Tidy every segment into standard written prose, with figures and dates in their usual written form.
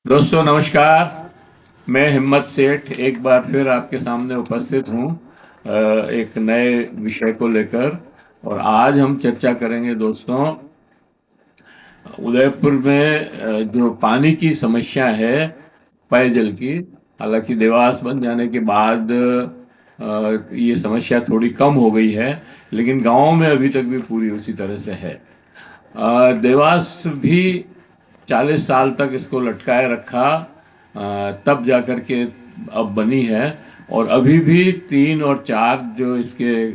दोस्तों नमस्कार। मैं हिम्मत सेठ एक बार फिर आपके सामने उपस्थित हूँ एक नए विषय को लेकर। और आज हम चर्चा करेंगे दोस्तों, उदयपुर में जो पानी की समस्या है, पेयजल की। हालांकि देवास बन जाने के बाद ये समस्या थोड़ी कम हो गई है, लेकिन गांवों में अभी तक भी पूरी उसी तरह से है। देवास भी 40 साल तक इसको लटकाए रखा, तब जाकर के अब बनी है। और अभी भी 3 और 4 जो इसके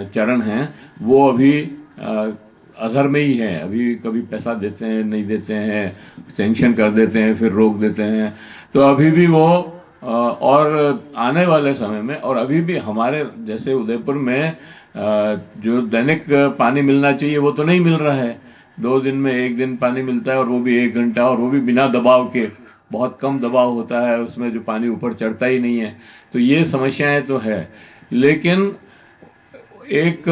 चरण हैं, वो अभी अधर में ही हैं। अभी कभी पैसा देते हैं, नहीं देते हैं, सैंक्शन कर देते हैं, फिर रोक देते हैं। तो अभी भी वो और आने वाले समय में, और अभी भी हमारे जैसे उदयपुर में जो दैनिक पानी मिलना चाहिए वो तो नहीं मिल रहा है। 2 दिन में 1 दिन पानी मिलता है, और वो भी 1 घंटा, और वो भी बिना दबाव के। बहुत कम दबाव होता है उसमें, जो पानी ऊपर चढ़ता ही नहीं है। तो ये समस्याएं तो है। लेकिन एक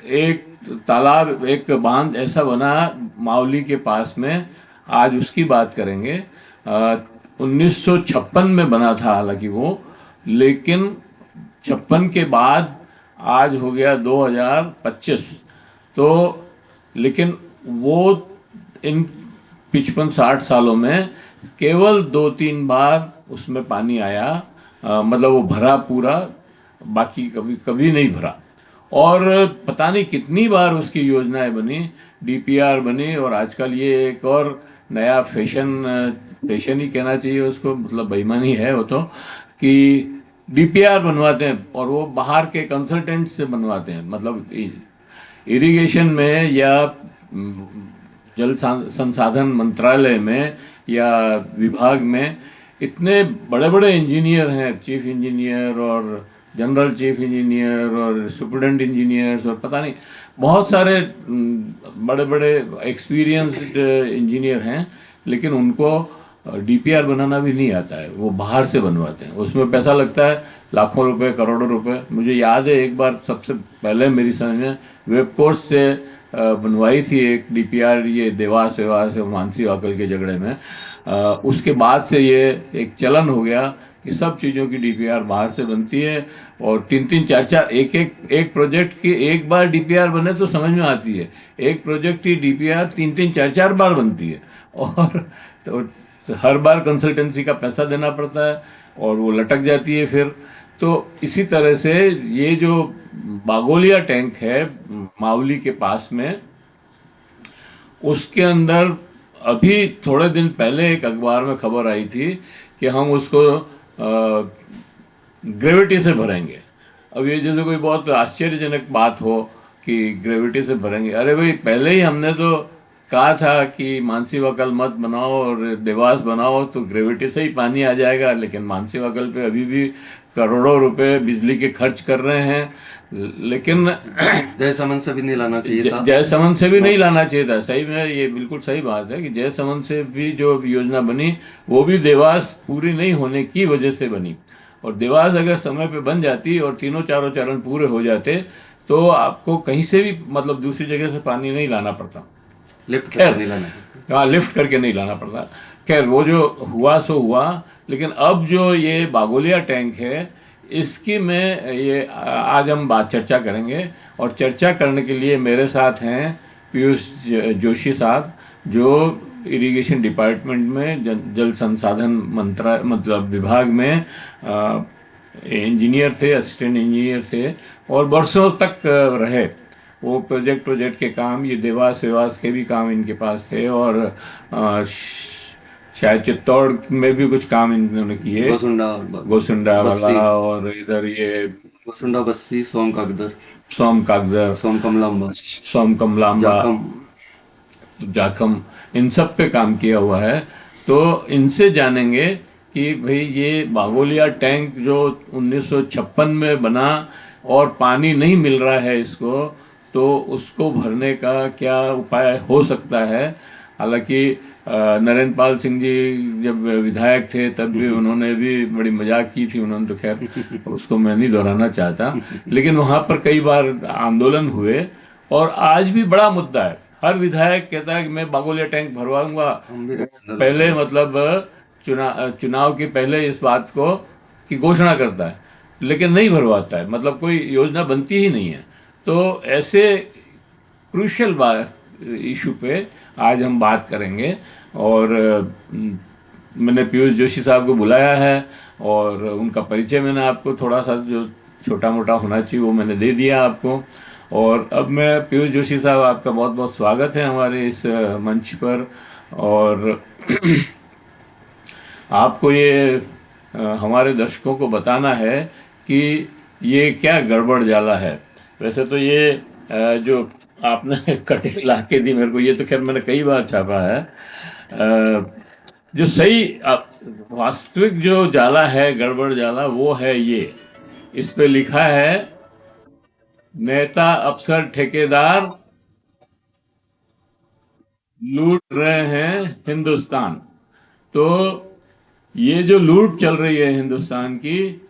एक तालाब, एक बांध ऐसा बना मावली के पास में, आज उसकी बात करेंगे। 1956 में बना था हालांकि वो, लेकिन 56 के बाद आज हो गया 2025। तो लेकिन वो इन 55-60 सालों में केवल 2-3 बार उसमें पानी आया। मतलब वो भरा पूरा, बाकी कभी कभी नहीं भरा। और पता नहीं कितनी बार उसकी योजनाएं बनी, डीपीआर बनी। और आजकल ये एक और नया फैशन ही कहना चाहिए उसको, मतलब बेईमानी है वो तो, कि डीपीआर बनवाते हैं और वो बाहर के कंसल्टेंट से बनवाते हैं। मतलब इरिगेशन में या संसाधन मंत्रालय में या विभाग में इतने बड़े बड़े इंजीनियर हैं, चीफ इंजीनियर और जनरल चीफ इंजीनियर और सुपरिटेंडेंट इंजीनियर्स, और पता नहीं बहुत सारे बड़े बड़े एक्सपीरियंस्ड इंजीनियर हैं। लेकिन उनको डीपीआर बनाना भी नहीं आता है, वो बाहर से बनवाते हैं। उसमें पैसा लगता है लाखों रुपए, करोड़ों रुपए। मुझे याद है एक बार सबसे पहले मेरी समझ में वेब कोर्स से बनवाई थी एक डीपीआर, ये देवास वेवास और मानसी वाकल के झगड़े में। उसके बाद से ये एक चलन हो गया कि सब चीज़ों की डीपीआर बाहर से बनती है। और 3-3 4-4 एक प्रोजेक्ट की एक बार डीपीआर बने तो समझ में आती है, एक प्रोजेक्ट की डीपीआर 3-3 4-4 बार बनती है। और तो हर बार कंसल्टेंसी का पैसा देना पड़ता है, और वो लटक जाती है फिर। तो इसी तरह से ये जो बागोलिया टैंक है मावली के पास में, उसके अंदर अभी थोड़े दिन पहले एक अखबार में खबर आई थी कि हम उसको ग्रेविटी से भरेंगे। अब ये जैसे कोई बहुत आश्चर्यजनक बात हो कि ग्रेविटी से भरेंगे। अरे भाई, पहले ही हमने तो कहा था कि मानसी वकल मत बनाओ और देवास बनाओ तो ग्रेविटी से ही पानी आ जाएगा। लेकिन मानसी वकल पे अभी भी करोड़ों रुपए बिजली के खर्च कर रहे हैं। लेकिन जयसमंद से भी नहीं लाना चाहिए था। जयसमंद से भी नहीं लाना चाहिए था। सही में ये बिल्कुल सही बात है कि जयसमंद से भी जो योजना बनी, वो भी देवास पूरी नहीं होने की वजह से बनी। और देवास अगर समय पे बन जाती और तीनों चारों चरण पूरे हो जाते, तो आपको कहीं से भी, मतलब दूसरी जगह से पानी नहीं लाना पड़ता। लिफ्ट करके खैर, नहीं लाना है। हाँ, लिफ्ट करके नहीं लाना पड़ता। खैर, वो जो हुआ सो हुआ। लेकिन अब जो ये बागोलिया टैंक है, इसकी मैं ये आज हम बात चर्चा करेंगे। और चर्चा करने के लिए मेरे साथ हैं पीयूष जोशी साहब, जो इरिगेशन डिपार्टमेंट में जल संसाधन मंत्रा मतलब विभाग में इंजीनियर थे, असिस्टेंट इंजीनियर थे, और वर्षों तक रहे। वो प्रोजेक्ट के काम, ये देवास वेवास के भी काम इनके पास थे। और शायद चित्तौड़ में भी कुछ काम इन्होंने किए, गोसुंडा गोसुंडा वाला, बस्सी, और इधर ये गोसुंडा बस्सी, सोम कागदर, सोम कागदर, सोम कमलाम्बा, सोम कमलाम्बा, जाखम। जाखम, इन सब पे काम किया हुआ है। तो इनसे जानेंगे कि भाई ये बागोलिया टैंक जो 1956 में बना और पानी नहीं मिल रहा है इसको, तो उसको भरने का क्या उपाय हो सकता है। हालांकि नरेंद्र पाल सिंह जी जब विधायक थे तब भी उन्होंने भी बड़ी मजाक की थी। उन्होंने तो खैर, उसको मैं नहीं दोहराना चाहता। लेकिन वहाँ पर कई बार आंदोलन हुए, और आज भी बड़ा मुद्दा है। हर विधायक कहता है कि मैं बागोलिया टैंक भरवाऊंगा। हम भी वो आंदोलन पहले किया। मतलब चुनाव के पहले इस बात को की घोषणा करता है, लेकिन नहीं भरवाता है, मतलब कोई योजना बनती ही नहीं है। तो ऐसे क्रूशियल बात इशू पे आज हम बात करेंगे। और मैंने पीयूष जोशी साहब को बुलाया है, और उनका परिचय मैंने आपको थोड़ा सा जो छोटा मोटा होना चाहिए वो मैंने दे दिया आपको। और अब मैं पीयूष जोशी साहब, आपका बहुत बहुत स्वागत है हमारे इस मंच पर। और आपको ये हमारे दर्शकों को बताना है कि ये क्या गड़बड़ जाला है। वैसे तो ये जो आपने कटिंग ला के दी मेरे को, ये तो खैर मैंने कई बार छापा है। जो सही वास्तविक जो जाला है, गड़बड़ जाला, वो है ये। इस पे लिखा है, नेता अफसर ठेकेदार लूट रहे हैं हिंदुस्तान। तो ये जो लूट चल रही है हिंदुस्तान की,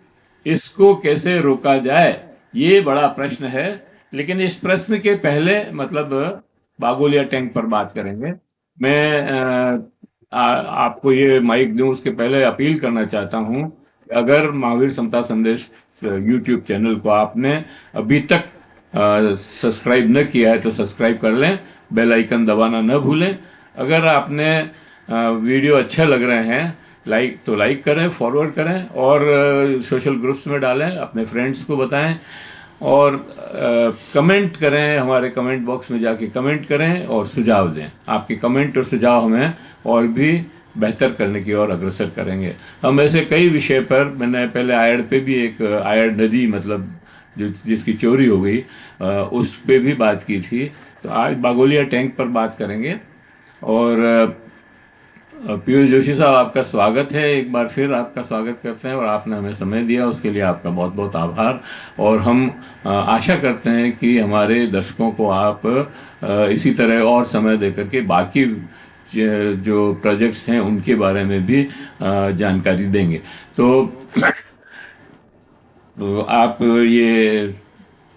इसको कैसे रोका जाए, ये बड़ा प्रश्न है। लेकिन इस प्रश्न के पहले, मतलब बागोलिया टैंक पर बात करेंगे। मैं आपको ये माइक दूं उसके पहले अपील करना चाहता हूं कि अगर महावीर समता संदेश यूट्यूब चैनल को आपने अभी तक सब्सक्राइब न किया है तो सब्सक्राइब कर लें, बेल आइकन दबाना न भूलें। अगर आपने वीडियो अच्छे लग रहे हैं तो लाइक करें, फॉरवर्ड करें, और सोशल ग्रुप्स में डालें, अपने फ्रेंड्स को बताएं, और कमेंट करें, हमारे कमेंट बॉक्स में जाके कमेंट करें और सुझाव दें। आपके कमेंट और सुझाव हमें और भी बेहतर करने की ओर अग्रसर करेंगे। हम ऐसे कई विषय पर, मैंने पहले आयड़ पे भी एक आयड़ नदी, मतलब जिसकी चोरी हो गई, उस पे भी बात की थी। तो आज बागोलिया टैंक पर बात करेंगे। और पीयूष जोशी साहब, आपका स्वागत है, एक बार फिर आपका स्वागत करते हैं, और आपने हमें समय दिया उसके लिए आपका बहुत बहुत आभार। और हम आशा करते हैं कि हमारे दर्शकों को आप इसी तरह और समय देकर के बाकी जो प्रोजेक्ट्स हैं उनके बारे में भी जानकारी देंगे। तो आप ये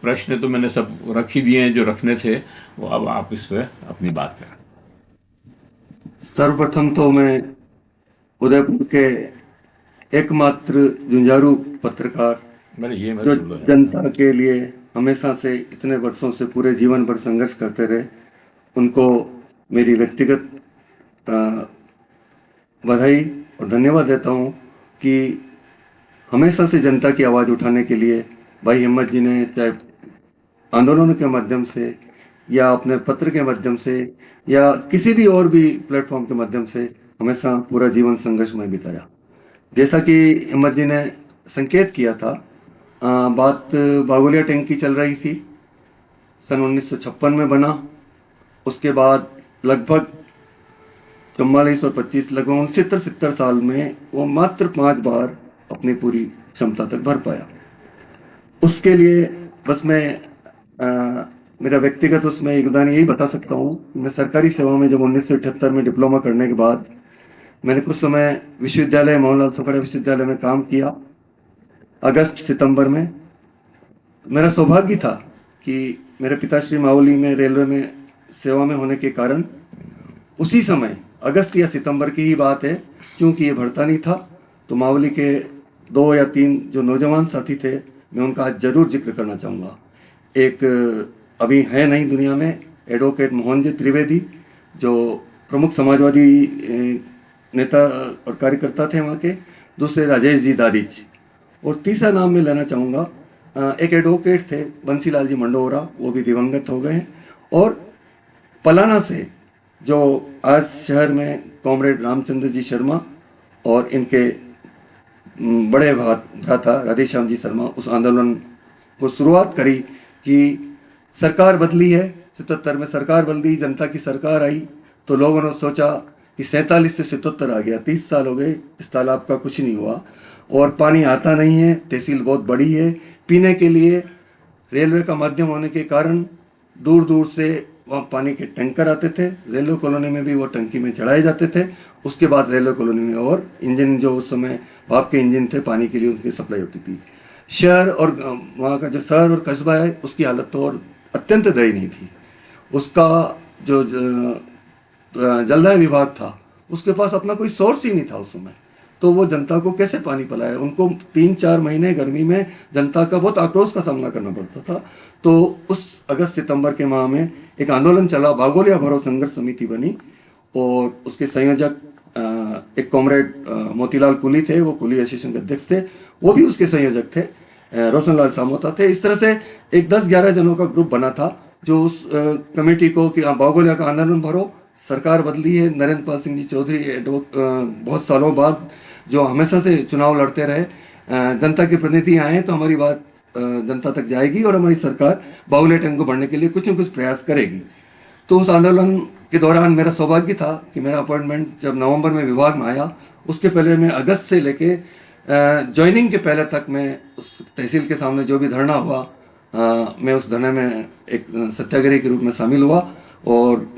प्रश्न तो मैंने सब रख ही दिए हैं जो रखने थे, वो अब आप इस पर अपनी बात करें। सर्वप्रथम तो मैं उदयपुर के एकमात्र जुंझारू पत्रकार, मैंने ये मत जो बोलो यार। जनता के लिए हमेशा से इतने वर्षों से पूरे जीवन भर संघर्ष करते रहे, उनको मेरी व्यक्तिगत बधाई और धन्यवाद देता हूँ कि हमेशा से जनता की आवाज़ उठाने के लिए भाई हिम्मत जी ने, चाहे आंदोलनों के माध्यम से या अपने पत्र के माध्यम से या किसी भी और भी प्लेटफॉर्म के माध्यम से, हमेशा पूरा जीवन संघर्ष में बिताया। जैसा कि हिम्मत जी ने संकेत किया था, बात बागोलिया टैंक की चल रही थी। सन 1956 में बना। उसके बाद लगभग 44 और 25, लगभग 69-70 साल में वो मात्र 5 बार अपनी पूरी क्षमता तक भर पाया। उसके लिए बस मैं मेरा व्यक्तिगत उसमें योगदान यही बता सकता हूँ। मैं सरकारी सेवा में जब 1978 में डिप्लोमा करने के बाद मैंने कुछ समय विश्वविद्यालय, मोहनलाल सुखड़े विश्वविद्यालय में काम किया। अगस्त सितंबर में मेरा सौभाग्य था कि मेरे पिताश्री मावली में रेलवे में सेवा में होने के कारण उसी समय अगस्त या सितंबर की ही बात है, क्योंकि ये भरता नहीं था, तो मावली के 2 या 3 जो नौजवान साथी थे, मैं उनका आज जरूर जिक्र करना चाहूँगा। एक अभी है नहीं दुनिया में, एडवोकेट मोहनजी त्रिवेदी, जो प्रमुख समाजवादी नेता और कार्यकर्ता थे वहाँ के। दूसरे राजेश जी दादिच। और तीसरा नाम मैं लेना चाहूँगा, एक एडवोकेट थे बंसीलाल जी मंडोरा, वो भी दिवंगत हो गए हैं। और पलाना से जो आज शहर में कॉमरेड रामचंद्र जी शर्मा और इनके बड़े भ्राता राधेश्याम जी शर्मा उस आंदोलन को शुरुआत करी कि सरकार बदली है। 77 में सरकार बदली, जनता की सरकार आई, तो लोगों ने सोचा कि 47 से 77 आ गया, 30 साल हो गए, इस तालाब का कुछ नहीं हुआ और पानी आता नहीं है। तहसील बहुत बड़ी है, पीने के लिए रेलवे का माध्यम होने के कारण दूर दूर से वहाँ पानी के टैंकर आते थे। रेलवे कॉलोनी में भी वो टंकी में चढ़ाए जाते थे। उसके बाद रेलवे कॉलोनी में और इंजन, जो उस समय भाप के इंजन थे, पानी के लिए उनकी सप्लाई होती थी। शहर और वहाँ का जो शहर और कस्बा है, उसकी हालत तो और अत्यंत दयनीय थी। उसका जो जलदाय विभाग था, उसके पास अपना कोई सोर्स ही नहीं था उस समय। तो वो जनता को कैसे पानी पिलाए। उनको 3-4 महीने गर्मी में जनता का बहुत आक्रोश का सामना करना पड़ता था। तो उस अगस्त सितंबर के माह में एक आंदोलन चला, बागोलिया भरो संघर्ष समिति बनी, और उसके संयोजक एक कॉमरेड मोतीलाल कुली थे, वो कुली एसोसिएशन के अध्यक्ष थे, वो भी उसके संयोजक थे, रोशनलाल सामोता थे। इस तरह से एक 10-11 जनों का ग्रुप बना था जो उस कमेटी को कि बागोलिया का आंदोलन भरो। सरकार बदली है, नरेंद्र पाल सिंह जी चौधरी बहुत सालों बाद जो हमेशा से चुनाव लड़ते रहे, जनता के प्रतिनिधि आए तो हमारी बात जनता तक जाएगी और हमारी सरकार बागोलिया टैंक को बढ़ने के लिए कुछ न कुछ प्रयास करेगी। तो उस आंदोलन के दौरान मेरा सौभाग्य था कि मेरा अपॉइंटमेंट जब नवंबर में विभाग में आया, उसके पहले मैं अगस्त से लेके ज्वाइनिंग के पहले तक मैं उस तहसील के सामने जो भी धरना हुआ, मैं उस धरने में एक सत्याग्रही के रूप में शामिल हुआ। और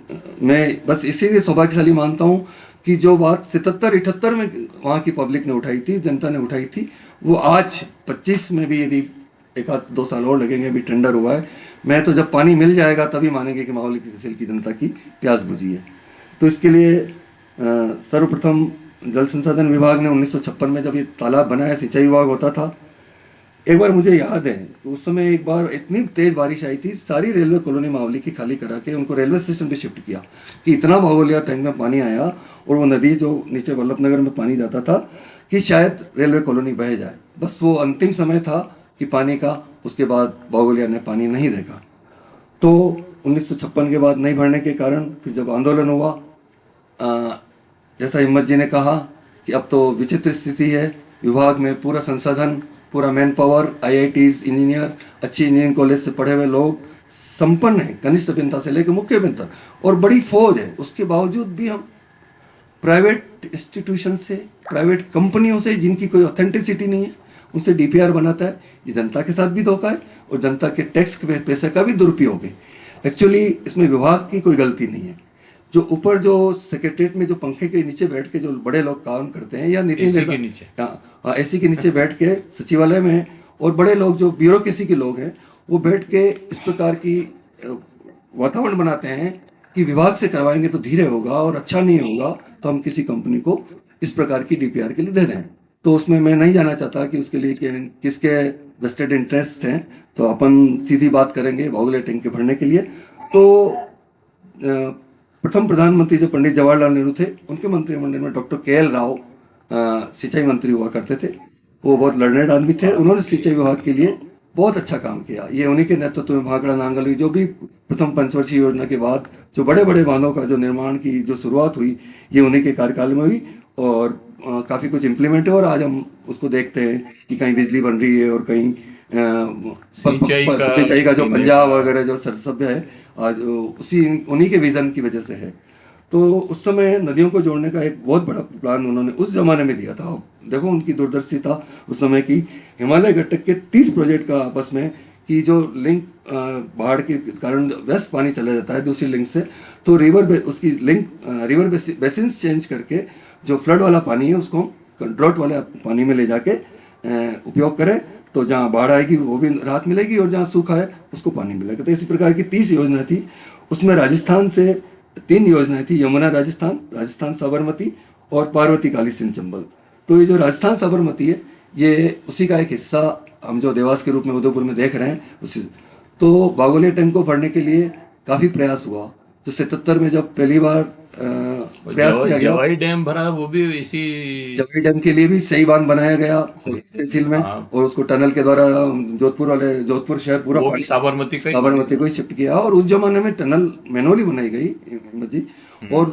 मैं बस इसीलिए सौभाग्यशाली मानता हूँ कि जो बात 77-78 में वहाँ की पब्लिक ने उठाई थी, जनता ने उठाई थी, वो आज 25 में भी यदि 1-2 साल और लगेंगे, अभी टेंडर हुआ है, मैं तो जब पानी मिल जाएगा तभी मानेंगे कि माहौली की तहसील की जनता की प्यास बुझी है। तो इसके लिए सर्वप्रथम जल संसाधन विभाग ने 1956 में जब ये तालाब बनाया, सिंचाई विभाग होता था, एक बार मुझे याद है कि उस समय एक बार इतनी तेज बारिश आई थी, सारी रेलवे कॉलोनी मावली की खाली करा के उनको रेलवे स्टेशन पे शिफ्ट किया कि इतना बागोलिया टैंक में पानी आया और वो नदी जो नीचे वल्लभनगर में पानी जाता था कि शायद रेलवे कॉलोनी बह जाए। बस वो अंतिम समय था कि पानी का, उसके बाद बागोलिया ने पानी नहीं देखा। तो 1956 के बाद नहीं भरने के कारण फिर जब आंदोलन हुआ, जैसा हिम्मत जी ने कहा कि अब तो विचित्र स्थिति है, विभाग में पूरा संसाधन, पूरा मैन पावर, IITs, इंजीनियर, अच्छी इंजीनियरिंग कॉलेज से पढ़े हुए लोग संपन्न हैं, कनिष्ठ अभियंता से लेकर मुख्य अभियंता, और बड़ी फौज है। उसके बावजूद भी हम प्राइवेट इंस्टीट्यूशन से, प्राइवेट कंपनियों से जिनकी कोई ऑथेंटिसिटी नहीं है, उनसे DPR बनाता है। ये जनता के साथ भी धोखा है और जनता के टैक्स के पैसे का भी दुरुपयोग है। एक्चुअली इसमें विभाग की कोई गलती नहीं है। जो ऊपर जो सेक्रेटरीट में जो पंखे के नीचे बैठ के जो बड़े लोग काम करते हैं, या एसी के नीचे, एसी के नीचे बैठ के सचिवालय में, और बड़े लोग जो ब्यूरोक्रेसी के लोग हैं, वो बैठ के इस प्रकार की वातावरण बनाते हैं कि विभाग से करवाएंगे तो धीरे होगा और अच्छा नहीं होगा, तो हम किसी कंपनी को इस प्रकार की DPR के लिए दे दें। तो उसमें मैं नहीं जाना चाहता कि उसके लिए किसके वेस्टेड इंटरेस्ट हैं। तो अपन सीधी बात करेंगे बागोलिया टैंक के भरने के लिए। तो प्रथम प्रधानमंत्री जो पंडित जवाहरलाल नेहरू थे, उनके मंत्रिमंडल में डॉक्टर KL राव सिंचाई मंत्री हुआ करते थे। वो बहुत लर्नेड आदमी थे, उन्होंने सिंचाई विभाग के लिए बहुत अच्छा काम किया। ये उन्हीं के नेतृत्व में भाखड़ा नांगल हुई, जो भी प्रथम पंचवर्षीय योजना के बाद जो बड़े बड़े बांधों का जो निर्माण की जो शुरुआत हुई, ये उन्हीं के कार्यकाल में हुई और काफ़ी कुछ इम्प्लीमेंट है। और आज हम उसको देखते हैं कि कहीं बिजली बन रही है और कहीं सिंचाई का जो पंजाब वगैरह जो सरसब्य है, आज उन्हीं के विजन की वजह से है। तो उस समय नदियों को जोड़ने का एक बहुत बड़ा प्लान उन्होंने उस जमाने में दिया था। देखो उनकी दूरदर्शी था उस समय की। हिमालय घटक के 30 प्रोजेक्ट का आपस में कि जो लिंक बाढ़ के कारण वेस्ट पानी चला जाता है दूसरी लिंक से, तो उसकी लिंक रिवर बेसिन्स चेंज करके जो फ्लड वाला पानी है उसको ड्रॉट वाले पानी में ले जाके उपयोग करें, तो जहाँ बाढ़ आएगी वो भी राहत मिलेगी और जहाँ सूखा है उसको पानी मिलेगा। तो इसी प्रकार की 30 योजना थी। उसमें राजस्थान से 3 योजनाएं थी, यमुना राजस्थान, राजस्थान साबरमती और पार्वती काली सिंध चंबल। तो ये जो राजस्थान साबरमती है, ये उसी का एक हिस्सा हम जो देवास के रूप में उदयपुर में देख रहे हैं उसी। तो बागोलिया टैंक को भरने के लिए काफ़ी प्रयास हुआ। तो 77 में जब पहली बार प्रयास किया गया, जवाई डैम भरा, वो भी इसी जवाई डैम के लिए भी सही बांध बनाया गया तहसील में, और उसको टनल के द्वारा जोधपुर शहर पूरा साबरमती को ही शिफ्ट किया। और उस जमाने में टनल मैनुअली बनाई गई जी, और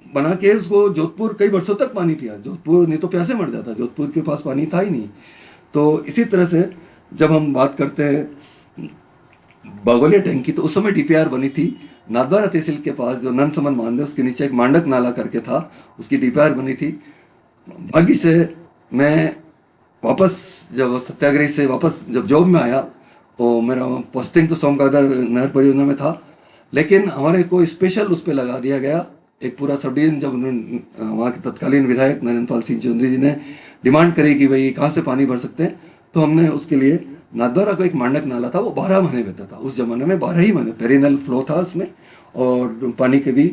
बना के उसको जोधपुर कई वर्षों तक पानी पिया। जोधपुर नहीं तो प्यासे मर जाता, जोधपुर के पास पानी था ही नहीं। तो इसी तरह से जब हम बात करते हैं बागोलिया टैंक की, तो उस समय DPR बनी थी नाथद्वारा तहसील के पास, जो ननसमन बांध है उसके नीचे एक मांडक नाला करके था, उसकी DPR बनी थी। भाग्य से मैं वापस जब सत्याग्रही से वापस जब जॉब में आया, तो मेरा पोस्टिंग तो सोमकादर नहर परियोजना में था, लेकिन हमारे को स्पेशल उस पर लगा दिया गया एक पूरा सब डिवीजन। जब वहाँ के तत्कालीन विधायक नरेंद्र पाल सिंह चौधरी जी ने डिमांड करी कि भाई कहाँ से पानी भर सकते हैं, तो हमने उसके लिए नाथद्वारा को एक मांडक नाला था, वो 12 महीने बहता था। उस जमाने में 12 ही महीने पेरिनल फ्लो था उसमें, और पानी की भी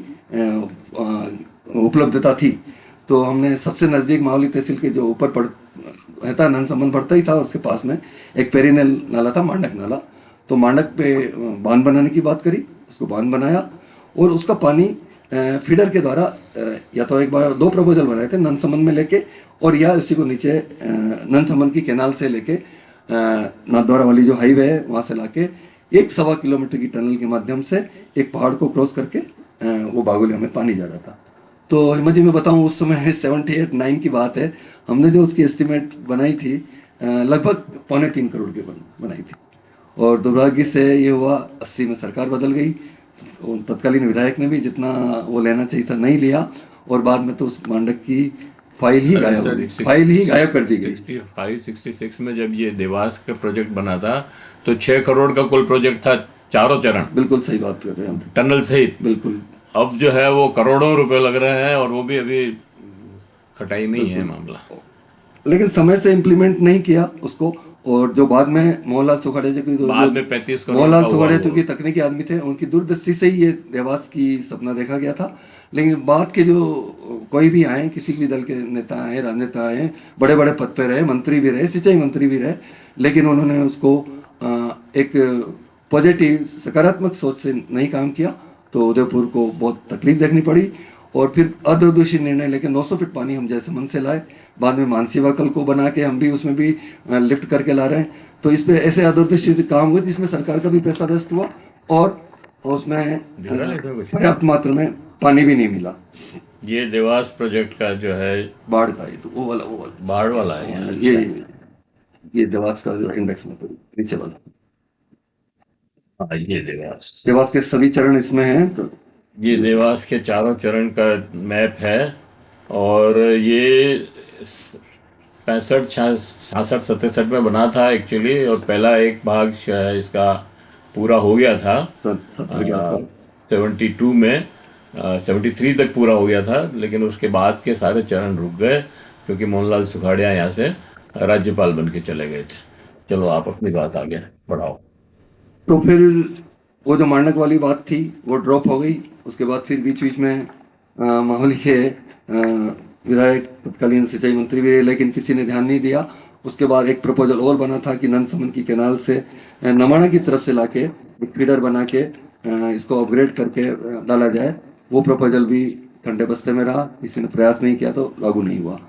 उपलब्धता थी। तो हमने सबसे नज़दीक मावली तहसील के जो ऊपर पड़ रहता नन संबंध पड़ता ही था, उसके पास में एक पेरिनल नाला था, मांडक नाला। तो मांडक पे बांध बनाने की बात करी, उसको बांध बनाया और उसका पानी फीडर के द्वारा या तो एक बार 2 प्रपोजल बनाए थे, नन संबंध में लेके और या उसी को नीचे नन संबंध की कैनाल से लेके नाथद्वारा वाली जो हाईवे है वहाँ से लाके 1.25 किलोमीटर की टनल के माध्यम से एक पहाड़ को क्रॉस करके वो बागोलिया में पानी जा रहा था। तो हिम्मत जी मैं बताऊँ, उस समय 78-9 की बात है, हमने जो उसकी एस्टिमेट बनाई थी लगभग 2.25 करोड़ की बनाई थी। और दुर्भाग्य से ये हुआ 80 में सरकार बदल गई, उन तत्कालीन विधायक ने भी जितना वो लेना चाहिए था नहीं लिया और बाद में तो उस मांडक की फाइल ही गायब हो गई, फाइल ही गायब कर दी गई। 65-66 में जब ये देवास का प्रोजेक्ट बना था तो 6 करोड़ का कुल प्रोजेक्ट था, चारों चरण, बिल्कुल सही बात कर रहे हैं हम, टनल सहित। बिल्कुल। अब जो है वो करोड़ों रुपए लग रहे हैं और वो भी अभी खटाई में ही है मामला। लेकिन समय से इम्प्लीमेंट नहीं किया उसको। और जो बाद में मोहनलाल सुखाड़े जी की बाद में 35 करोड़ मोहनलाल का हुआ सुखाड़े वो। जो कि तकनीकी आदमी थे, उनकी दूरदृष्टि से ही ये देवास की सपना देखा गया था। लेकिन बाद के जो कोई भी आए, किसी भी दल के नेता आए, राजनेता आए, बड़े बड़े पद पे रहे, मंत्री भी रहे, सिंचाई मंत्री भी रहे, लेकिन उन्होंने उसको एक पॉजिटिव सकारात्मक सोच से नहीं काम किया, तो उदयपुर को बहुत तकलीफ देखनी पड़ी। और फिर अदूरदर्शी निर्णय लेके 900 फीट पानी हम जैसे मन से लाए, बाद में मानसी कल को बना के हम भी उसमें भी लिफ्ट करके ला रहे हैं। तो इस पे ऐसे अदूरदर्शी काम हुए जिसमें सरकार का भी पैसा वेस्ट हुआ और उसमें पर्याप्त मात्रा में पानी भी नहीं मिला। ये देवास प्रोजेक्ट का जो है बाढ़ का, ये तो वो वाला बाढ़ वाला है। ये देवास का जो इंडेक्स में नीचे वाला, ये देवास के सभी चरण इसमें हैं। तो ये देवास के चारों चरण का मैप है और ये 65, 66, 67 में बना था एक्चुअली, और पहला एक भाग इसका पूरा हो गया था 72 में, 73 तक पूरा हो गया था, लेकिन उसके बाद के सारे चरण रुक गए क्योंकि मोहनलाल सुखाड़िया यहाँ से राज्यपाल बन के चले गए थे। चलो आप अपनी बात आगे बढ़ाओ। तो फिर वो जो मांडक वाली बात थी वो ड्रॉप हो गई। उसके बाद फिर बीच बीच में माहौली के विधायक तत्कालीन सिंचाई मंत्री भी रहे, लेकिन किसी ने ध्यान नहीं दिया। उसके बाद एक प्रपोजल और बना था कि नन समन की कैनाल से नमाना की तरफ से लाके एक फीडर बना के इसको अपग्रेड करके डाला जाए। वो प्रपोजल भी ठंडे बस्ते में रहा, किसी ने प्रयास नहीं किया तो लागू नहीं हुआ।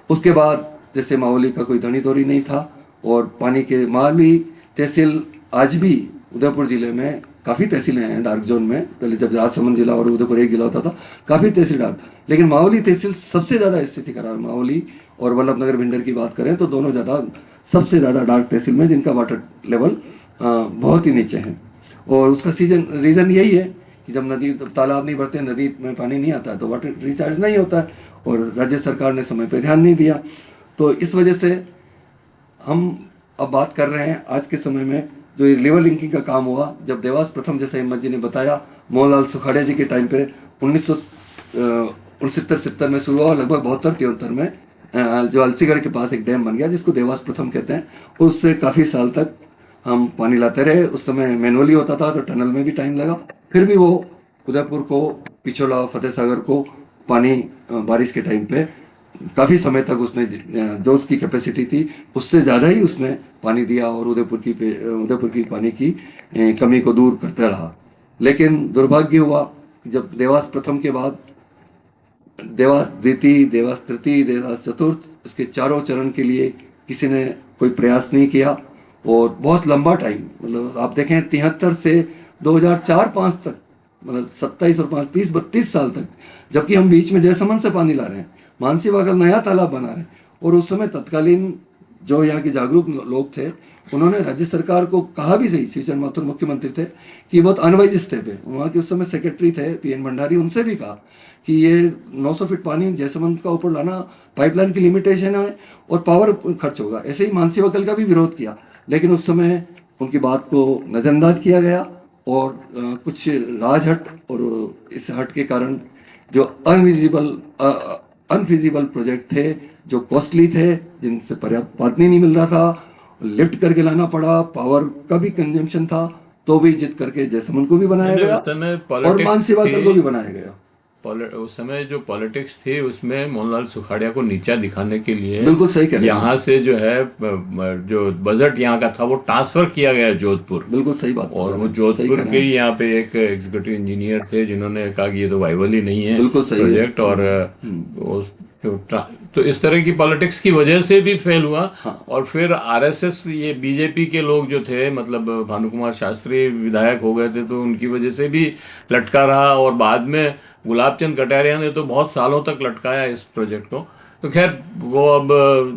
उसके बाद जैसे मावली का कोई धनी दौरी नहीं था और पानी के मावली तहसील आज भी उदयपुर जिले में काफ़ी तहसीलें हैं डार्क जोन में। पहले जब राजसमंद जिला और उदयपुर एक जिला होता था, काफ़ी तहसील डार्क, लेकिन मावली तहसील सबसे ज़्यादा स्थिति खराब है। मावली और वल्लभनगर भिंडर की बात करें तो दोनों ज़्यादा सबसे ज़्यादा डार्क तहसील में, जिनका वाटर लेवल बहुत ही नीचे है। और उसका रीज़न यही है कि जब नदी तालाब नहीं भरते, नदी में पानी नहीं आता है तो वाटर रिचार्ज नहीं होता है और राज्य सरकार ने समय पर ध्यान नहीं दिया। तो इस वजह से हम अब बात कर रहे हैं आज के समय में जो ये रिवर लिंकिंग का काम हुआ, जब देवास प्रथम, जैसे हिम्मत जी ने बताया, मोहनलाल सुखाड़े जी के टाइम पे 1969-70 में शुरू हुआ, लगभग 72-73 में जो अलसीगढ़ के पास एक डैम बन गया जिसको देवास प्रथम कहते हैं। उससे काफ़ी साल तक हम पानी लाते रहे। उस समय मैनुअली होता था तो टनल में भी टाइम लगा, फिर भी वो उदयपुर को, पिछोला, फतेह सागर को पानी बारिश के टाइम पे काफ़ी समय तक उसने जो उसकी कैपेसिटी थी उससे ज़्यादा ही उसने पानी दिया और उदयपुर की पानी की कमी को दूर करता रहा। लेकिन दुर्भाग्य हुआ जब देवास प्रथम के बाद देवास द्वितीय, देवास तृतीय, देवास चतुर्थ, उसके चारों चरण के लिए किसी ने कोई प्रयास नहीं किया। और बहुत लंबा टाइम, मतलब आप देखें 73 से 2004-5 तक, मतलब 27 और 5 30-32 साल तक, जबकि हम बीच में जयसमंद से पानी ला रहे हैं, मानसी वागल नया तालाब बना रहे हैं। और उस समय तत्कालीन जो यहाँ के जागरूक लोग थे उन्होंने राज्य सरकार को कहा भी सही, श्री चरण माथुर मुख्यमंत्री थे, कि बहुत अनवाइज स्टेप है। वहाँ के उस समय सेक्रेटरी थे PN भंडारी, उनसे भी कहा कि ये 900 फीट पानी जयसमंद का ऊपर लाना, पाइपलाइन की लिमिटेशन है और पावर खर्च होगा। ऐसे ही मानसी वकल का भी विरोध किया, लेकिन उस समय उनकी बात को नज़रअंदाज किया गया और कुछ राजहट और इस हट के कारण जो अनफिजिबल प्रोजेक्ट थे, जो कॉस्टली थे, जिनसे पर्याप्त पानी नहीं मिल रहा था, लिफ्ट करके लाना पड़ा, पावर का भी कंजम्पशन था, तो भी जिद करके जयसमंद को भी बनाया गया और मानसी वाकल को भी बनाया गया। उस समय जो पॉलिटिक्स थी उसमें मोहनलाल सुखाड़िया को नीचा दिखाने के लिए बिल्कुल सही कह रहे हैं यहाँ आप। से जो है जो बजट यहाँ का था वो ट्रांसफर किया गया जोधपुर। बिल्कुल सही बात और बता रहे वो हैं, सही जोधपुर कह रहे के हैं ही आप। यहाँ पे एक एग्जीक्यूटिव इंजीनियर थे जिन्होंने कहा कि ये तो वाइबल ही नहीं है बिल्कुल सही है। प्रोजेक्ट। और हम्म। उस तो इस तरह की पॉलिटिक्स की वजह से भी फेल हुआ। हाँ और फिर आरएसएस, ये बीजेपी के लोग जो थे, मतलब भानुकुमार शास्त्री विधायक हो गए थे तो उनकी वजह से भी लटका रहा। और बाद में गुलाब चंद कटारिया ने तो बहुत सालों तक लटकाया इस प्रोजेक्ट को। तो खैर वो अब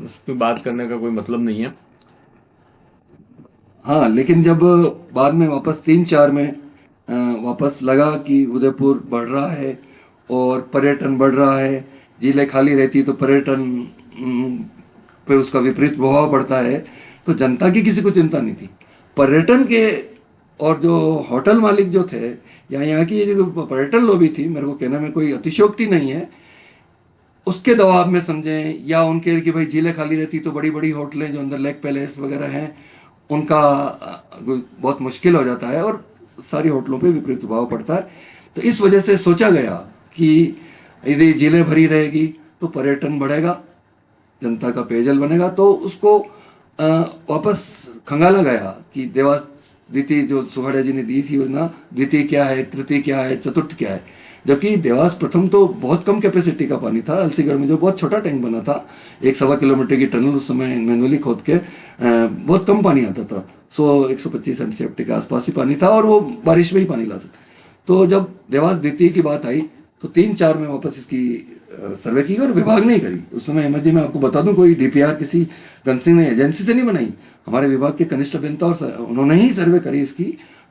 उस पर बात करने का कोई मतलब नहीं है। हाँ, लेकिन जब बाद में वापस 3-4 में वापस लगा कि उदयपुर बढ़ रहा है और पर्यटन बढ़ रहा है, झीलें खाली रहती तो पर्यटन पे उसका विपरीत प्रभाव पड़ता है, तो जनता की किसी को चिंता नहीं थी। पर्यटन के और जो होटल मालिक जो थे या यहाँ की ये जो पर्यटन लॉबी थी, मेरे को कहने में कोई अतिशयोक्ति नहीं है, उसके दबाव में समझें या उनके कि भाई झीलें खाली रहती तो बड़ी बड़ी होटलें जो अंदर लेक पैलेस वगैरह हैं उनका बहुत मुश्किल हो जाता है और सारी होटलों पे विपरीत प्रभाव पड़ता है। तो इस वजह से सोचा गया कि यदि झीलें भरी रहेगी तो पर्यटन बढ़ेगा, जनता का पेयजल बनेगा, तो उसको वापस खंगाला गया कि देवास द्वितीय जो सुखाड़िया जी ने दी थी योजना, द्वितीय क्या है, तृतीय क्या है, चतुर्थ क्या है। जबकि देवास प्रथम तो बहुत कम कैपेसिटी का पानी था, अलसीगढ़ में जो बहुत छोटा टैंक बना था, 1-1.25 किलोमीटर की टनल उस समय मैनुअली खोद के बहुत कम पानी आता था, 125 MCFT के आसपास ही पानी था और वो बारिश में ही पानी ला सकता। तो जब देवास द्वितीय की बात आई तो 3-4 में वापस इसकी सर्वे की और विभाग नहीं करी। उस समय हिम्मत जी मैं आपको बता दूं, कोई DPR किसी कंसिंग ने एजेंसी से नहीं बनाई, हमारे विभाग के कनिष्ठ अभियंता और उन्होंने ही सर्वे करी इसकी।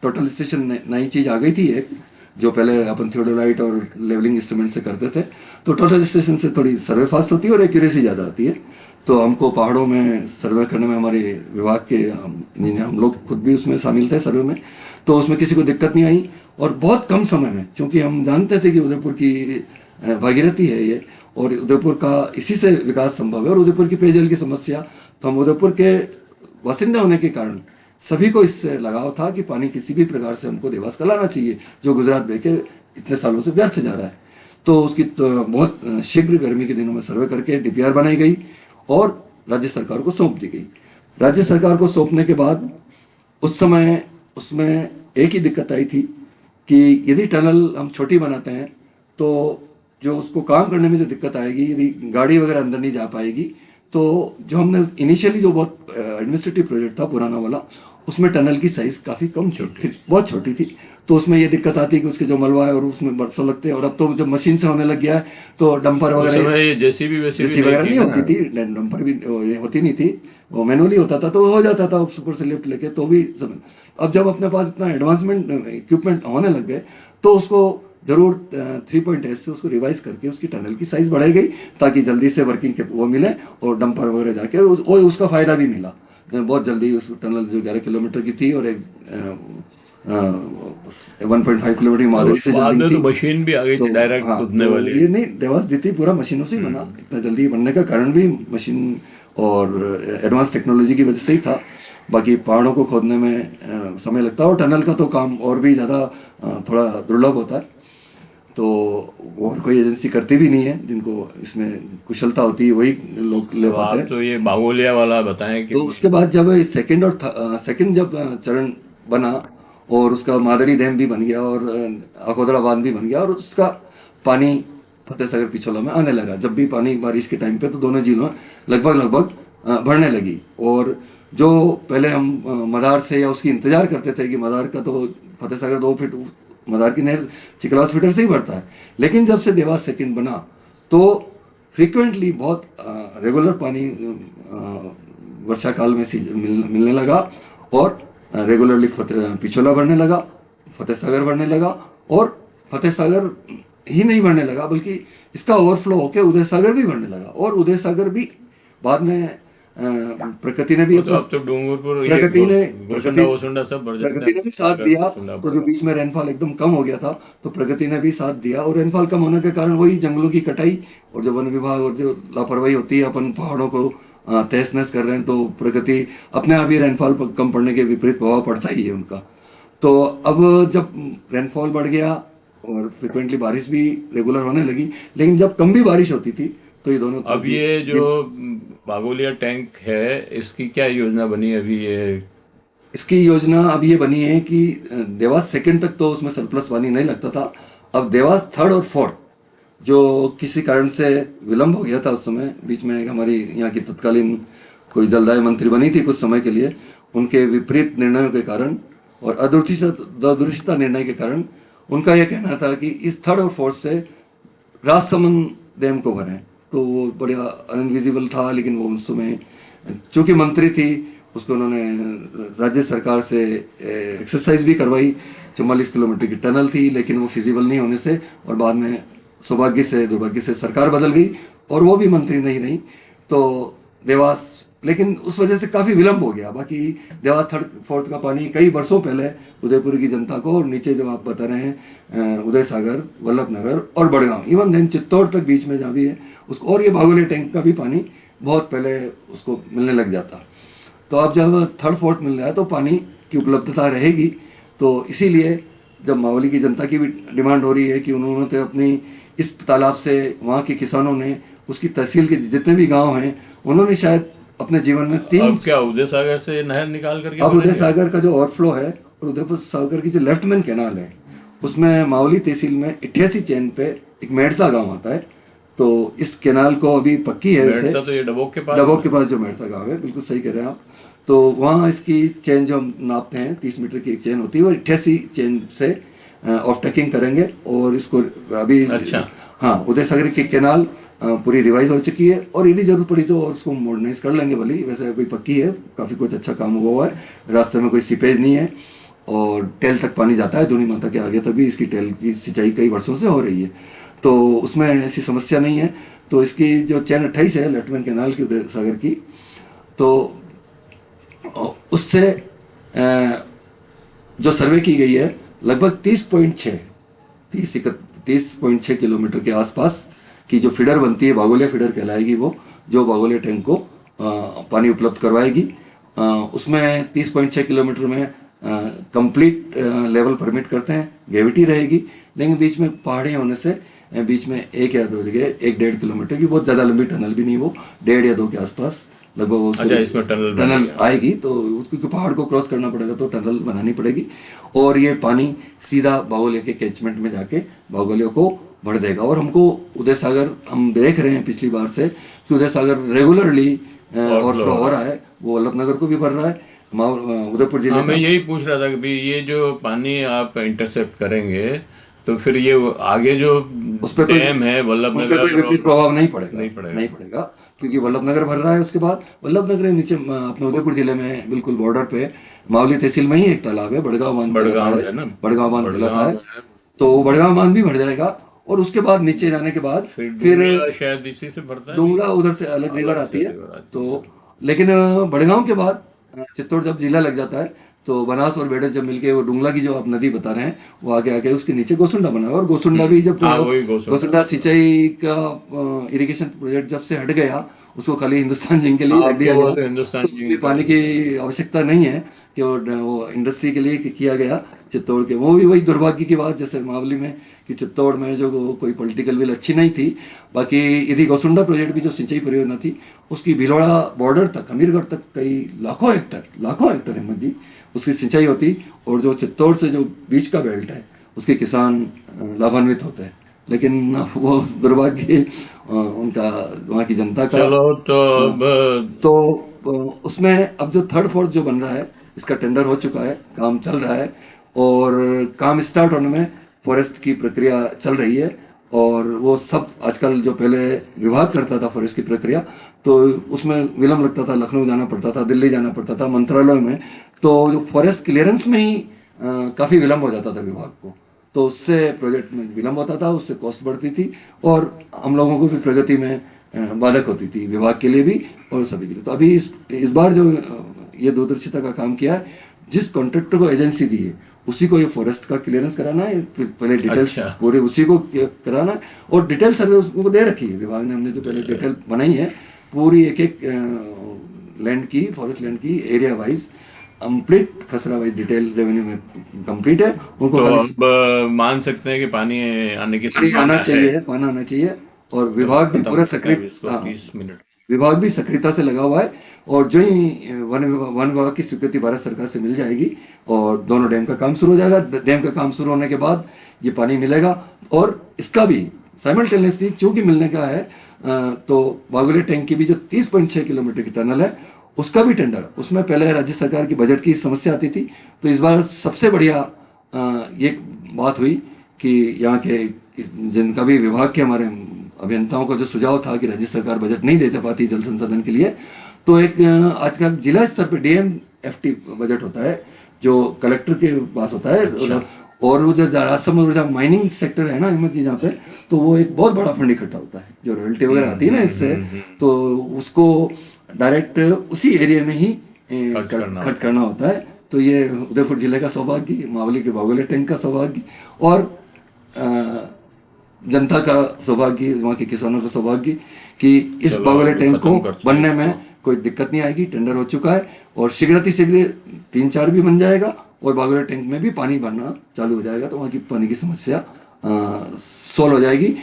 टोटल स्टेशन नई चीज आ गई थी एक, जो पहले अपन थियोडोलाइट और लेवलिंग इंस्ट्रूमेंट से करते थे, तो टोटल स्टेशन से थोड़ी सर्वे फास्ट होती है और एक्यूरेसी ज़्यादा आती है। तो हमको पहाड़ों में सर्वे करने में हमारे विभाग के इंजीनियर, हम लोग खुद भी उसमें शामिल थे सर्वे में, तो उसमें किसी को दिक्कत नहीं आई। और बहुत कम समय में, क्योंकि हम जानते थे कि उदयपुर की भागीरथी है ये और उदयपुर का इसी से विकास संभव है और उदयपुर की पेयजल की समस्या, तो हम उदयपुर के बासिंदे होने के कारण सभी को इससे लगाव था कि पानी किसी भी प्रकार से हमको देवास का लाना चाहिए, जो गुजरात बह के इतने सालों से व्यर्थ जा रहा है। तो उसकी तो बहुत शीघ्र गर्मी के दिनों में सर्वे करके DPR बनाई गई और राज्य सरकार को सौंप दी गई। राज्य सरकार को सौंपने के बाद उस समय उसमें एक ही दिक्कत आई थी कि यदि टनल हम छोटी बनाते हैं तो जो उसको काम करने में जो दिक्कत आएगी, यदि गाड़ी वगैरह अंदर नहीं जा पाएगी, तो जो हमने इनिशियली जो बहुत एडमिनिस्ट्रेटिव प्रोजेक्ट था पुराना वाला, उसमें टनल की साइज काफ़ी कम थी, बहुत छोटी थी। तो उसमें ये दिक्कत आती है कि उसके जो मलबा है और उसमें बरसों लगते हैं। और अब तो जब मशीन से होने लग गया है तो डंपर उस वगैरह, समय ये जेसीबी वेसीबी जेसी नहीं वगैरह थी नहीं ना। होती थी, डंपर भी ये होती नहीं थी, वो मैनुअली होता था तो हो जाता था ऊपर से लिफ्ट लेके, तो भी समय। अब जब अपने पास इतना एडवांसमेंट इक्विपमेंट होने लग गए तो उसको जरूर 3.8 से उसको रिवाइज करके उसकी टनल की साइज बढ़ाई गई ताकि जल्दी से वर्किंग के वो मिले और डंपर वगैरह जाके वो उसका फायदा भी मिला। बहुत जल्दी उस टनल जो 11 किलोमीटर की थी और एक 1.5 किलोमीटर की मादरी से बाद जल्दी में थी। तो मशीन भी आ गई तो थी डायरेक्ट हाँ, खुदने तो वाली। ये नहीं, देवास द्वितीय पूरा मशीनों से ही बना, इतना जल्दी बनने का कारण भी मशीन और एडवांस टेक्नोलॉजी की वजह से ही था। बाकी पहाड़ों को खोदने में समय लगता है और टनल का तो काम और भी ज़्यादा थोड़ा दुर्लभ होता है, तो और कोई एजेंसी करती भी नहीं है, जिनको इसमें कुशलता होती है वही लोग ले तो पाते आप हैं। तो ये बागोलिया वाला बताएं कि तो उसके बाद जब सेकंड और सेकंड जब चरण बना और उसका मादड़ी डैम भी बन गया और अकोदड़ा बांध भी बन गया और उसका पानी फतेह सागर पिछोला में आने लगा, जब भी पानी बारिश के टाइम पे तो दोनों झीलों लगभग लगभग भरने लगी। और जो पहले हम मदार से या उसकी इंतजार करते थे कि मदार का तो फतेह सागर 2 फीट मदार की नहर चिकलास फीडर से ही भरता है, लेकिन जब से देवास सेकंड बना तो फ्रिक्वेंटली बहुत रेगुलर पानी वर्षा काल में मिलने लगा और रेगुलरली पिछोला भरने लगा, फतेह सागर भरने लगा और फतेह सागर ही नहीं भरने लगा बल्कि इसका ओवरफ्लो होकर उदय सागर भी भरने लगा। और उदय सागर भी बाद में प्रकृति ने भी वो तो अब तो डूंगरपुर ये प्रकृति ने गोसंडा वोसंडा सब भर जाता प्रकृति है। ने भी साथ दिया। तो जो बीच में रेनफॉल एकदम कम हो गया था तो प्रकृति ने भी साथ दिया और रेनफॉल कम होने के कारण वही जंगलों की कटाई और जो वन विभाग और जो लापरवाही होती है, अपन पहाड़ों को तहस नहस कर रहे हैं, तो प्रकृति अपने आप ही रेनफॉल कम पड़ने के विपरीत प्रभाव पड़ता ही है उनका। तो अब जब रेनफॉल बढ़ गया और फ्रिक्वेंटली बारिश भी रेगुलर होने लगी। लेकिन जब कम भी बारिश होती थी तो ये दोनों अब ये जो बागोलिया टैंक है, इसकी क्या योजना बनी अभी ये? इसकी योजना अब ये बनी है कि देवास सेकंड तक तो उसमें सरप्लस पानी नहीं लगता था। अब देवास थर्ड और फोर्थ जो किसी कारण से विलंब हो गया था, उस समय बीच में एक हमारी यहाँ की तत्कालीन कोई जलदाय मंत्री बनी थी कुछ समय के लिए, उनके विपरीत निर्णयों के कारण और अदूरदर्शिता निर्णय के कारण उनका यह कहना था कि इस थर्ड और फोर्थ से राजसमंद डैम को भरें। तो वो बड़ा अनविजिबल था, लेकिन वो उस समय चूंकि मंत्री थी उस पर उन्होंने राज्य सरकार से एक्सरसाइज भी करवाई। 44 किलोमीटर की टनल थी, लेकिन वो फिजिबल नहीं होने से और बाद में सौभाग्य से दुर्भाग्य से सरकार बदल गई और वो भी मंत्री नहीं रही। तो देवास, लेकिन उस वजह से काफ़ी विलंब हो गया। बाकी देवास थर्ड फोर्थ का पानी कई वर्षों पहले उदयपुर की जनता को, और नीचे जो आप बता रहे हैं उदय सागर, वल्लभ नगर और बड़गांव, इवन देन चित्तौड़ तक बीच में जहाँ भी है उसको, और ये बागोलिया टैंक का भी पानी बहुत पहले उसको मिलने लग जाता। तो अब जब थर्ड फोर्थ मिल रहा है तो पानी की उपलब्धता रहेगी। तो इसीलिए जब मावली की जनता की भी डिमांड हो रही है कि उन्होंने तो अपनी इस तालाब से, वहाँ के किसानों ने, उसकी तहसील के जितने भी गांव हैं, उन्होंने शायद अपने जीवन में तीन, अब क्या उदय सागर से नहर निकाल करके अब उदय भरेंगे? सागर का जो ओवरफ्लो है और उदयपुर सागर की जो लेफ्टमैन कैनाल है उसमें मावली तहसील में 88 चैन पे एक मेड़ता गांव आता है। तो इस कैनाल को अभी पक्की है वैसे, बैठता तो ये डबोक के पास डबोक के पास जो मेड़ता गांव है, बिल्कुल सही कह रहे हैं आप। तो वहाँ इसकी चेन जो हम नापते हैं 30 मीटर की एक चेन होती है, और 88 चेन से ऑफ टैकिंग करेंगे और इसको अभी, अच्छा। हाँ, उदय सागर की कैनाल पूरी रिवाइज हो चुकी है और यदि जरूरत पड़ी तो और उसको मॉडर्नाइज कर लेंगे भली। वैसे अभी पक्की है, काफ़ी कुछ अच्छा काम हुआ है, रास्ते में कोई सीपेज नहीं है और टेल तक पानी जाता है धूनी माता के आगे, तभी इसकी टेल की सिंचाई कई वर्षों से हो रही है, तो उसमें ऐसी समस्या नहीं है। तो इसकी जो चैन 28 है लेफ्टमैन कैनाल की उदय सागर की, तो उससे जो सर्वे की गई है लगभग 30.6 किलोमीटर के आसपास की जो फीडर बनती है, बागोलिया फीडर कहलाएगी वो, जो बागोलिया टैंक को पानी उपलब्ध करवाएगी। उसमें 30.6 किलोमीटर में कंप्लीट लेवल परमिट करते हैं, ग्रेविटी रहेगी, लेकिन बीच में पहाड़ी होने से बीच में एक या दो जगह 1-1.5 किलोमीटर की बहुत ज़्यादा लंबी टनल भी नहीं, वो 1.5 या 2 के आसपास लगभग उसको अच्छा, इसमें टनल टनल आएगी। तो क्योंकि पहाड़ को क्रॉस करना पड़ेगा तो टनल बनानी पड़ेगी, और ये पानी सीधा बागोलिया के कैचमेंट में जाके बागोलिया को भर देगा। और हमको उदय सागर, हम देख रहे हैं पिछली बार से कि उदय सागर रेगुलरली ओवरफ्लो हो रहा है, वो वल्लभ नगर को भी भर रहा है, उदयपुर जिले हाँ, मैं का। यही पूछ रहा था कि भाई ये जो पानी आप इंटरसेप्ट करेंगे तो फिर ये आगे जो उस पर कोई, डैम है वल्लभ उन पर कोई नगर विपरीत प्रभाव नहीं पड़ेगा, नहीं पड़ेगा। नहीं पड़ेगा, क्योंकि वल्लभ नगर भर रहा है। उसके बाद वल्लभ नगर नीचे अपने उदयपुर जिले में बिल्कुल बॉर्डर पे मावली तहसील में ही एक तालाब है, बड़गांव बांध बड़गांव कहलाता है ना, है, बड़गांव बांध कहलाता बड़गांव है। है। तो वो बड़गांव बांध भी भर जाएगा, और उसके बाद नीचे जाने के बाद फिर फिर डूंगरा शायद इसी से भरता है, नहीं? डूंगरा उधर से अलग रिवर अलग आती से है। रिवर आती है। तो लेकिन बड़गांव के बाद चित्तौड़ जब जिला लग जाता है तो बनास और बेड़े जब मिलके वो डुंगला की जो आप नदी बता रहे हैं वो आगे आके उसके नीचे गोसुंडा बना है, और गोसुंडा भी जब हाँ, वही गोसुंडा। गोसुंडा सिंचाई का इरिगेशन प्रोजेक्ट जब से हट गया, उसको खाली हिंदुस्तान जिंक के लिए हाँ, रख अब दिया तो वो गया, तो हिंदुस्तान तो उसमें पानी की आवश्यकता नहीं है कि वो इंडस्ट्री के लिए किया गया चित्तौड़ के। वो भी वही दुर्भाग्य की बात जैसे मावली में कि चित्तौड़ में जो कोई पॉलिटिकल विल अच्छी नहीं थी। बाकी यदि गोसुंडा प्रोजेक्ट भी जो सिंचाई परियोजना थी उसकी भीलवाड़ा बॉर्डर तक, हमीरगढ़ तक कई लाखों हेक्टर हिम्मत जी उसकी सिंचाई होती, और जो चित्तौड़ से जो बीच का बेल्ट है उसके किसान लाभान्वित होते हैं। लेकिन वो दुर्भाग्य उनका, वहाँ की जनता का। चलो तो अब तो उसमें अब जो थर्ड फोर्थ जो बन रहा है इसका टेंडर हो चुका है, काम चल रहा है, और काम स्टार्ट होने में फॉरेस्ट की प्रक्रिया चल रही है। और वो सब आजकल जो पहले विभाग करता था फॉरेस्ट की प्रक्रिया, तो उसमें विलम्ब लगता था, लखनऊ जाना पड़ता था, दिल्ली जाना पड़ता था, मंत्रालय में, तो जो फॉरेस्ट क्लियरेंस में ही काफ़ी विलम्ब हो जाता था विभाग को, तो उससे प्रोजेक्ट में विलम्ब होता था, उससे कॉस्ट बढ़ती थी, और हम लोगों को भी प्रगति में बाधक होती थी, विभाग के लिए भी और सभी के लिए। तो अभी इस बार जो ये दूरदर्शिता का काम किया है, जिस कॉन्ट्रैक्टर को एजेंसी दी है उसी को ये फॉरेस्ट का क्लियरेंस कराना है, पहले डिटेल्स अच्छा। पूरे उसी को कराना है, और डिटेल सर्वे उसको दे रखी है विभाग ने, हमने जो पहले डिटेल बनाई है पूरी एक एक लैंड की, फॉरेस्ट लैंड की एरिया वाइज, कंप्लीट खसरा भाई डिटेल रेवेन्यू में कंप्लीट है। उनको तो खाली अब मान सकते हैं कि पानी आने की पानी आना संभावना है। चाहिए, पानी आना चाहिए। और चलो विभाग भी खत्म पूरा करते हैं अब सक्रिय, इसको, हाँ, 20 मिनट। विभाग भी सक्रियता से लगा हुआ है। और जो ही वन विभाग की स्वीकृति भारत सरकार से मिल जाएगी और दोनों डैम का काम शुरू हो जाएगा। डैम का काम शुरू होने के बाद ये पानी मिलेगा। और इसका भी साइमल्टेनियसली चूंकि मिलने का है, तो बागुले टैंक की भी जो 30.6 किलोमीटर की टनल है उसका भी टेंडर, उसमें पहले राज्य सरकार की बजट की समस्या आती थी, तो इस बार सबसे बढ़िया ये बात हुई कि यहाँ के जिनका भी विभाग के हमारे अभियंताओं का जो सुझाव था कि राज्य सरकार बजट नहीं देते पाती जल संसाधन के लिए, तो एक आजकल जिला स्तर पे DMFT बजट होता है जो कलेक्टर के पास होता है। अच्छा। और वो जो राजस्थान में जहाँ माइनिंग सेक्टर है ना हिम्मत जी, जहाँ पे, तो वो एक बहुत बड़ा फंड इकट्ठा होता है जो रॉयल्टी वगैरह आती है ना इससे, तो उसको डायरेक्ट उसी एरिया में ही खर्च करना होता है। तो ये उदयपुर जिले का सौभाग्य, मावली के बागोले टैंक का सौभाग्य, और जनता का सौभाग्य, वहाँ के किसानों का सौभाग्य कि इस चलो बागोले अभी टैंक को खत्म करते हैं बनने में इसको। कोई दिक्कत नहीं आएगी। टेंडर हो चुका है और शीघ्र 3-4 भी बन जाएगा और बागोले टैंक में भी पानी भरना चालू हो जाएगा, तो वहाँ की पानी की समस्या सोल्व हो जाएगी।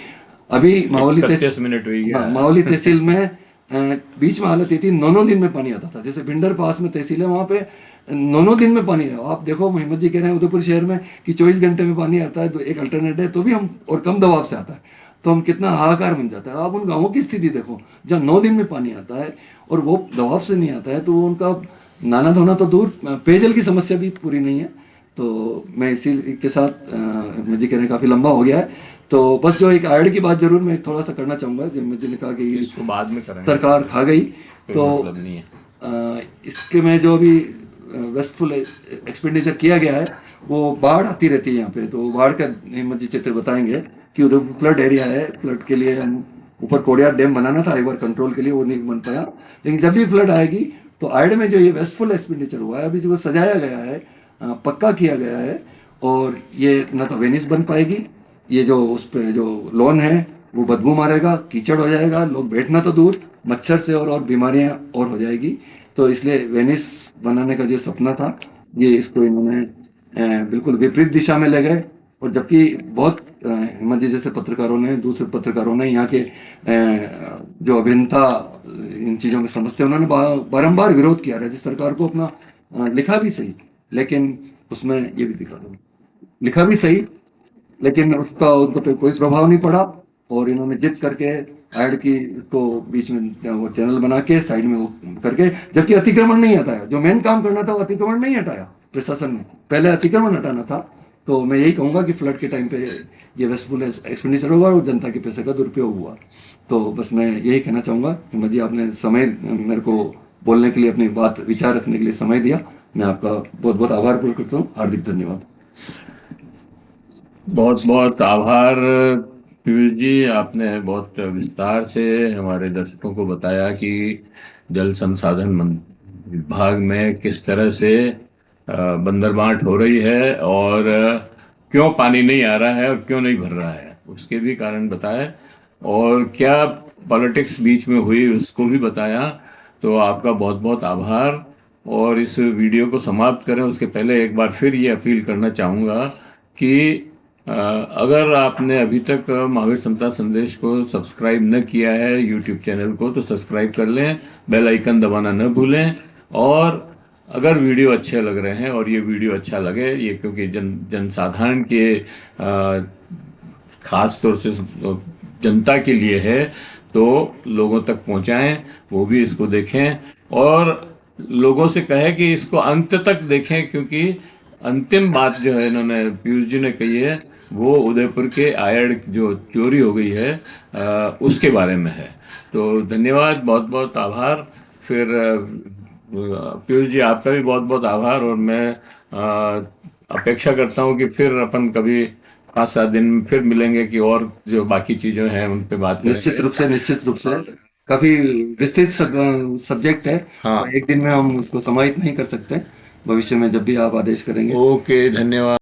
अभी मावली 31 मिनट हुई गया है। मावली तहसील में बीच में हालत ये थी, 9 दिन में पानी आता था। जैसे भिंडर पास में तहसील है, वहाँ पे 9 दिन में पानी है। आप देखो मोहम्मद जी कह रहे हैं उदयपुर शहर में कि 24 घंटे में पानी आता है, तो एक अल्टरनेट है तो भी हम, और कम दबाव से आता है, तो हम कितना हाहाकार बन जाता है। आप उन गाँवों की स्थिति देखो जहाँ 9 दिन में पानी आता है और वो दबाव से नहीं आता है, तो उनका नाना धोना तो दूर, पेयजल की समस्या भी पूरी नहीं है। तो मैं इसी के साथ मुझे कहने काफ़ी लंबा हो गया है, तो बस जो एक आयड की बात जरूर मैं थोड़ा सा करना चाहूँगा, जो मुझे ने कहा कि इसको बाद में करेंगे, सरकार खा गई, कोई तो मतलब नहीं है। इसके में जो भी वेस्टफुल एक्सपेंडिचर किया गया है, वो बाढ़ आती रहती है यहाँ पे, तो बाढ़ का हिम्मत जी चित्र बताएंगे कि उधर फ्लड एरिया है। फ्लड के लिए हम ऊपर कोडियार डैम बनाना था एक बार कंट्रोल के लिए, वो नहीं बन पाया। लेकिन जब भी फ्लड आएगी तो आयड में जो ये वेस्टफुल एक्सपेंडिचर हुआ है, अभी जो सजाया गया है, पक्का किया गया है, और ये ना तो वेनिस बन पाएगी, ये जो उस पे जो लोन है वो बदबू मारेगा, कीचड़ हो जाएगा, लोग बैठना तो दूर, मच्छर से और बीमारियां और हो जाएगी। तो इसलिए वेनिस बनाने का जो सपना था, ये इसको इन्होंने बिल्कुल विपरीत दिशा में ले गए। और जबकि बहुत हिम्मत जी जैसे पत्रकारों ने, दूसरे पत्रकारों ने, यहाँ के जो अभियंता इन चीज़ों में समझते हैं, उन्होंने बारंबार विरोध किया राज्य सरकार को अपना, लिखा भी सही, लेकिन उसमें ये भी दिखा दो, लिखा भी सही लेकिन उसका उनको पे कोई प्रभाव नहीं पड़ा। और इन्होंने जिद करके ऐड की को बीच में वो चैनल बना के साइड में वो करके, जबकि अतिक्रमण नहीं हटाया, जो मेन काम करना था वो अतिक्रमण नहीं हटाया प्रशासन ने, पहले अतिक्रमण हटाना था। तो मैं यही कहूँगा कि फ्लड के टाइम पे ये वेस्टफुल एक्सपेंडिचर होगा और जनता के पैसे का दुरुपयोग हुआ। तो बस मैं यही कहना चाहूँगा कि मजी आपने समय मेरे को बोलने के लिए, अपनी बात विचार रखने के लिए समय दिया, मैं आपका बहुत बहुत आभार प्रकट करता हूँ। हार्दिक धन्यवाद। बहुत बहुत आभार पीयूष जी, आपने बहुत विस्तार से हमारे दर्शकों को बताया कि जल संसाधन विभाग में किस तरह से बंदरबांट हो रही है और क्यों पानी नहीं आ रहा है और क्यों नहीं भर रहा है, उसके भी कारण बताए, और क्या पॉलिटिक्स बीच में हुई उसको भी बताया। तो आपका बहुत बहुत आभार। और इस वीडियो को समाप्त करें उसके पहले एक बार फिर ये अपील करना चाहूँगा कि अगर आपने अभी तक महावीर समता संदेश को सब्सक्राइब न किया है यूट्यूब चैनल को, तो सब्सक्राइब कर लें, बेल आइकन दबाना न भूलें। और अगर वीडियो अच्छे लग रहे हैं, और ये वीडियो अच्छा लगे, ये क्योंकि जनसाधारण के खास तौर से जनता के लिए है, तो लोगों तक पहुंचाएं, वो भी इसको देखें और लोगों से कहें कि इसको अंत तक देखें, क्योंकि अंतिम बात जो है इन्होंने पीयूष जी ने कही है, वो उदयपुर के आयड जो चोरी हो गई है उसके बारे में है। तो धन्यवाद, बहुत बहुत आभार। फिर पीयूष जी आपका भी बहुत बहुत आभार, और मैं अपेक्षा करता हूँ कि फिर अपन कभी 5-7 दिन में फिर मिलेंगे कि और जो बाकी चीजें हैं उन पे बात करेंगे। निश्चित रूप से काफी विस्तृत सब्जेक्ट है, हाँ। तो एक दिन में हम उसको समाहित नहीं कर सकते। भविष्य में जब भी आप आदेश करेंगे। ओके, धन्यवाद।